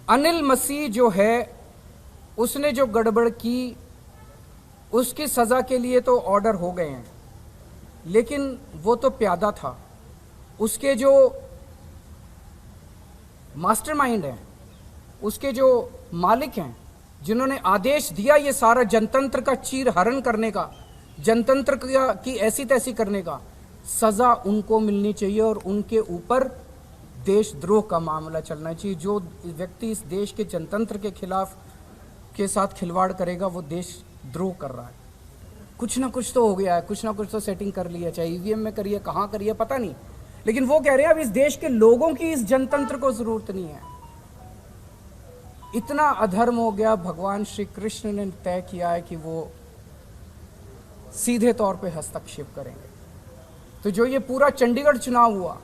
अनिल मसीह जो है उसने जो गड़बड़ की उसकी सज़ा के लिए तो ऑर्डर हो गए हैं, लेकिन वो तो प्यादा था। उसके जो मास्टरमाइंड हैं, उसके जो मालिक हैं, जिन्होंने आदेश दिया ये सारा जनतंत्र का चीर हरण करने का, जनतंत्र की ऐसी तैसी करने का, सज़ा उनको मिलनी चाहिए और उनके ऊपर देशद्रोह का मामला चलना चाहिए। जो व्यक्ति इस देश के जनतंत्र के खिलाफ के साथ खिलवाड़ करेगा वो देशद्रोह कर रहा है। कुछ ना कुछ तो हो गया है, कुछ ना कुछ तो सेटिंग कर लिया, चाहे ईवीएम में करिए, कहाँ करिए पता नहीं, लेकिन वो कह रहे हैं अब इस देश के लोगों की इस जनतंत्र को जरूरत नहीं है। इतना अधर्म हो गया, भगवान श्री कृष्ण ने तय किया है कि वो सीधे तौर पे हस्तक्षेप करेंगे। तो जो ये पूरा चंडीगढ़ चुनाव हुआ,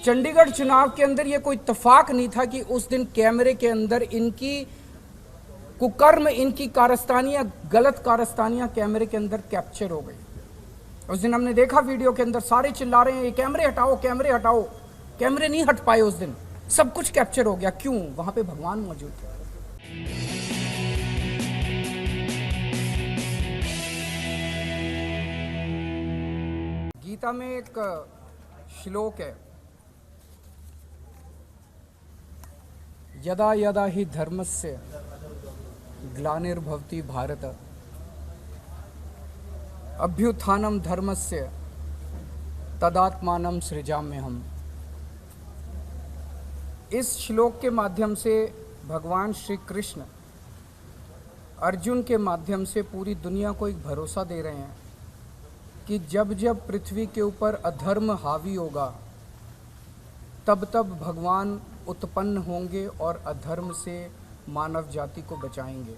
चंडीगढ़ चुनाव के अंदर ये कोई इत्तेफाक नहीं था कि उस दिन कैमरे के अंदर इनकी कुकर्म, इनकी कारस्तानियां, गलत कारस्तानियां कैमरे के अंदर कैप्चर हो गई। उस दिन हमने देखा वीडियो के अंदर सारे चिल्ला रहे हैं ये कैमरे हटाओ, कैमरे हटाओ। कैमरे नहीं हट पाए उस दिन, सब कुछ कैप्चर हो गया। क्यों? वहां पे भगवान मौजूद थे। गीता में एक श्लोक है, यदा यदा हि धर्मस्य ग्लानिर्भवति भारत अभ्युत्थानम धर्मस्य तदात्मानं सृजाम्यहम्। इस श्लोक के माध्यम से भगवान श्री कृष्ण अर्जुन के माध्यम से पूरी दुनिया को एक भरोसा दे रहे हैं कि जब जब पृथ्वी के ऊपर अधर्म हावी होगा तब तब भगवान उत्पन्न होंगे और अधर्म से मानव जाति को बचाएंगे।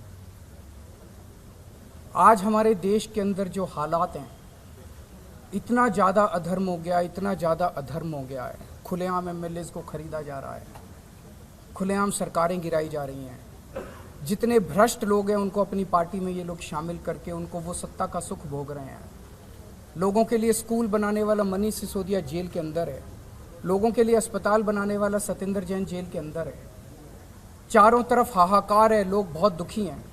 आज हमारे देश के अंदर जो हालात हैं, इतना ज़्यादा अधर्म हो गया, इतना ज़्यादा अधर्म हो गया है। खुलेआम एमएलएज़ को खरीदा जा रहा है, खुलेआम सरकारें गिराई जा रही हैं। जितने भ्रष्ट लोग हैं उनको अपनी पार्टी में ये लोग शामिल करके उनको वो सत्ता का सुख भोग रहे हैं। लोगों के लिए स्कूल बनाने वाला मनीष सिसोदिया जेल के अंदर है, लोगों के लिए अस्पताल बनाने वाला सत्येंद्र जैन जेल के अंदर है। चारों तरफ हाहाकार है, लोग बहुत दुखी हैं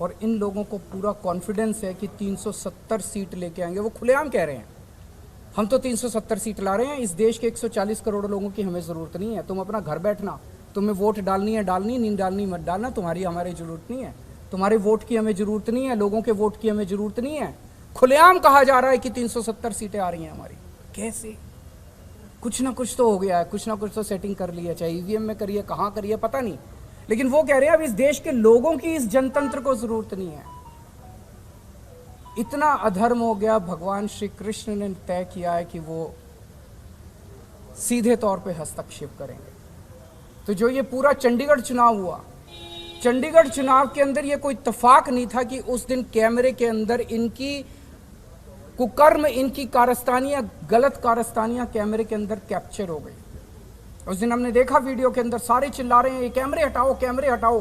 और इन लोगों को पूरा कॉन्फिडेंस है कि 370 सीट लेके आएंगे। वो खुलेआम कह रहे हैं हम तो 370 सीट ला रहे हैं, इस देश के 140 करोड़ लोगों की हमें ज़रूरत नहीं है। तुम अपना घर बैठना, तुम्हें वोट डालनी है डालनी, नहीं डालनी मत डालना, तुम्हारी हमारी ज़रूरत नहीं है, तुम्हारे वोट की हमें ज़रूरत नहीं है, लोगों के वोट की हमें ज़रूरत नहीं है। खुलेआम कहा जा रहा है कि 370 सीटें आ रही हैं हमारी। कैसे? कुछ ना कुछ तो हो गया है, कुछ ना कुछ तो सेटिंग कर लिया, चाहे ईवीएम में करिए, कहाँ करिए पता नहीं, लेकिन वो कह रहे हैं अब इस देश के लोगों की इस जनतंत्र को जरूरत नहीं है। इतना अधर्म हो गया, भगवान श्री कृष्ण ने तय किया है कि वो सीधे तौर पे हस्तक्षेप करेंगे। तो जो ये पूरा चंडीगढ़ चुनाव हुआ, चंडीगढ़ चुनाव के अंदर ये कोई इत्तेफाक नहीं था कि उस दिन कैमरे के अंदर इनकी कुकर्म, इनकी कारस्तानियां, गलत कारस्तानियां कैमरे के अंदर कैप्चर हो गई। उस दिन हमने देखा वीडियो के अंदर सारे चिल्ला रहे हैं ये कैमरे हटाओ, कैमरे हटाओ।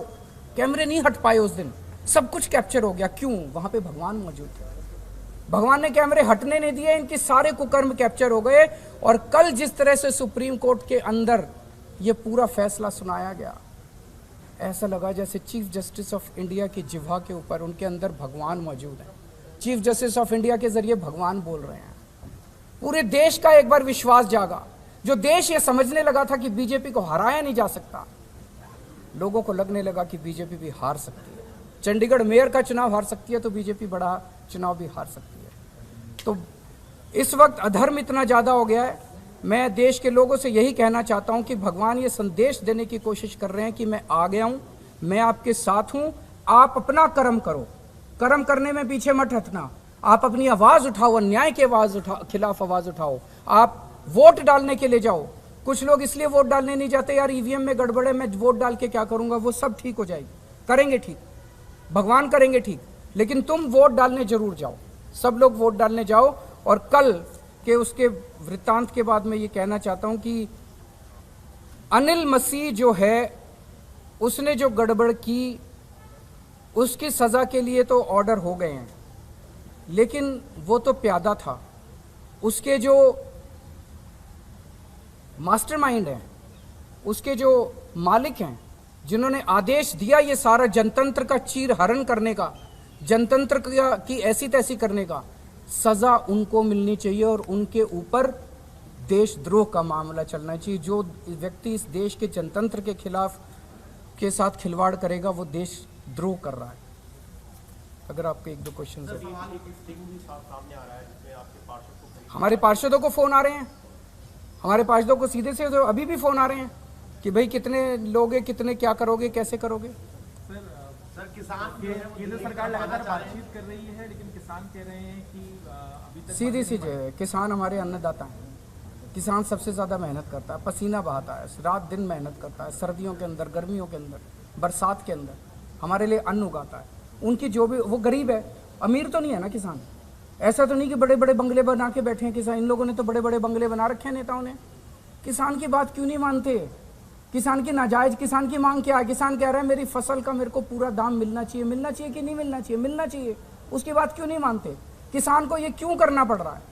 कैमरे नहीं हट पाए उस दिन, सब कुछ कैप्चर हो गया। क्यों? वहां पे भगवान मौजूद थे। भगवान ने कैमरे हटने नहीं दिए, इनके सारे कुकर्म कैप्चर हो गए। और कल जिस तरह से सुप्रीम कोर्ट के अंदर ये पूरा फैसला सुनाया गया, ऐसा लगा जैसे चीफ जस्टिस ऑफ इंडिया की जिह्वा के ऊपर उनके अंदर भगवान मौजूद है। चीफ जस्टिस ऑफ इंडिया के जरिए भगवान बोल रहे हैं। पूरे देश का एक बार विश्वास जागा। जो देश ये समझने लगा था कि बीजेपी को हराया नहीं जा सकता, लोगों को लगने लगा कि बीजेपी भी हार सकती है। चंडीगढ़ मेयर का चुनाव हार सकती है तो बीजेपी बड़ा चुनाव भी हार सकती है। तो इस वक्त अधर्म इतना ज़्यादा हो गया है। मैं देश के लोगों से यही कहना चाहता हूं कि भगवान ये संदेश देने की कोशिश कर रहे हैं कि मैं आ गया हूं, मैं आपके साथ हूं, आप अपना कर्म करो, कर्म करने में पीछे मत हटना। आप अपनी आवाज़ उठाओ, अन्याय के खिलाफ आवाज़ उठाओ, आप वोट डालने के लिए जाओ। कुछ लोग इसलिए वोट डालने नहीं जाते, यार ईवीएम में गड़बड़ है, मैं वोट डाल के क्या करूंगा। वो सब ठीक हो जाएगी, करेंगे ठीक, भगवान करेंगे ठीक, लेकिन तुम वोट डालने जरूर जाओ। सब लोग वोट डालने जाओ। और कल के उसके वृत्तांत के बाद मैं ये कहना चाहता हूं कि अनिल मसीह जो है उसने जो गड़बड़ की उसकी सज़ा के लिए तो ऑर्डर हो गए हैं, लेकिन वो तो प्यादा था। उसके जो मास्टरमाइंड हैं, उसके जो मालिक हैं, जिन्होंने आदेश दिया ये सारा जनतंत्र का चीर हरण करने का, जनतंत्र की ऐसी तैसी करने का, सजा उनको मिलनी चाहिए और उनके ऊपर देशद्रोह का मामला चलना चाहिए। जो व्यक्ति इस देश के जनतंत्र के खिलाफ के साथ खिलवाड़ करेगा वो देशद्रोह कर रहा है। अगर आपके एक दो क्वेश्चन है। हमारे पार्षदों को फोन आ रहे हैं, हमारे पार्षदों को सीधे से तो अभी भी फोन आ रहे हैं कि भाई कितने लोगे, कितने क्या करोगे, कैसे करोगे। सर किसान केंद्र सरकार लगातार बातचीत कर रही है, लेकिन किसान कह रहे हैं कि अभी तक सीधी सी है, किसान हमारे अन्नदाता हैं। किसान सबसे ज़्यादा मेहनत करता है, पसीना बहाता है, रात दिन मेहनत करता है, सर्दियों के अंदर, गर्मियों के अंदर, बरसात के अंदर हमारे लिए अन्न उगाता है। उनकी जो भी, वो गरीब है, अमीर तो नहीं है ना किसान। ऐसा तो नहीं कि बड़े बड़े बंगले बना के बैठे हैं किसान। इन लोगों ने तो बड़े बड़े बंगले बना रखे हैं नेताओं ने। किसान की बात क्यों नहीं मानते? किसान की नाजायज, किसान की मांग क्या है? किसान कह रहा है मेरी फसल का मेरे को पूरा दाम मिलना चाहिए। मिलना चाहिए कि नहीं मिलना चाहिए? मिलना चाहिए। उसकी बात क्यों नहीं मानते? किसान को ये क्यों करना पड़ रहा है?